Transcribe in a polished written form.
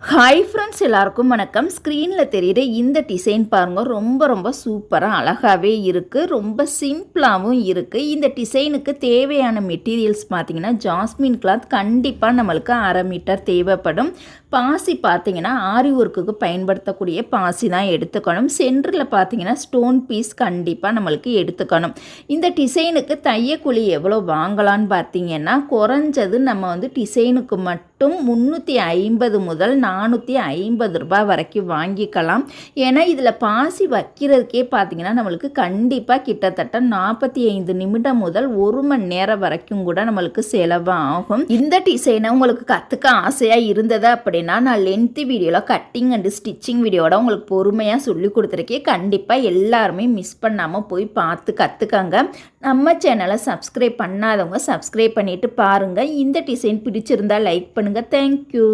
Hi friends, எல்லாருக்கும் வணக்கம். ஸ்க்ரீனில் தெரியுற இந்த டிசைன் பாருங்கள், ரொம்ப சூப்பராக அழகாகவே இருக்குது. ரொம்ப சிம்பிளாகவும் இருக்குது. இந்த டிசைனுக்கு தேவையான மெட்டீரியல்ஸ் பார்த்திங்கன்னா ஜாஸ்மின் கிளாத் கண்டிப்பாக நம்மளுக்கு 1/2 மீட்டர் தேவைப்படும். பாசி பார்த்திங்கன்னா ஆரி ஒர்க்குக்கு பயன்படுத்தக்கூடிய பாசி தான் எடுத்துக்கணும். சென்டரில் பார்த்திங்கன்னா ஸ்டோன் பீஸ் கண்டிப்பாக நம்மளுக்கு எடுத்துக்கணும். இந்த டிசைனுக்கு தையக்கூலி எவ்வளோ வாங்கலான்னு பார்த்திங்கன்னா குறைஞ்சது நம்ம டிசைனுக்கு மட்டும் 350 முதல் 450 ரூபாய் வரைக்கும் வாங்கிக்கலாம். ஏன்னா இதில் பாசி வைக்கிறதுக்கே பார்த்திங்கன்னா நம்மளுக்கு கண்டிப்பாக கிட்டத்தட்ட 45 நிமிடம் முதல் 1 மணி நேரம் வரைக்கும் கூட நம்மளுக்கு செலவாகும். இந்த டிசைனை உங்களுக்கு கற்றுக்க ஆசையாக இருந்தது அப்படின்னா நான் லென்த்து வீடியோவில் கட்டிங் அண்டு ஸ்டிச்சிங் வீடியோட உங்களுக்கு பொறுமையாக சொல்லி கொடுத்துருக்கேன். கண்டிப்பாக எல்லாருமே மிஸ் பண்ணாமல் போய் பார்த்து கற்றுக்கங்க. நம்ம சேனலை சப்ஸ்கிரைப் பண்ணாதவங்க சப்ஸ்கிரைப் பண்ணிவிட்டு பாருங்கள். இந்த டிசைன் பிடிச்சிருந்தால் லைக் பண்ணுங்கள். தேங்க்யூ.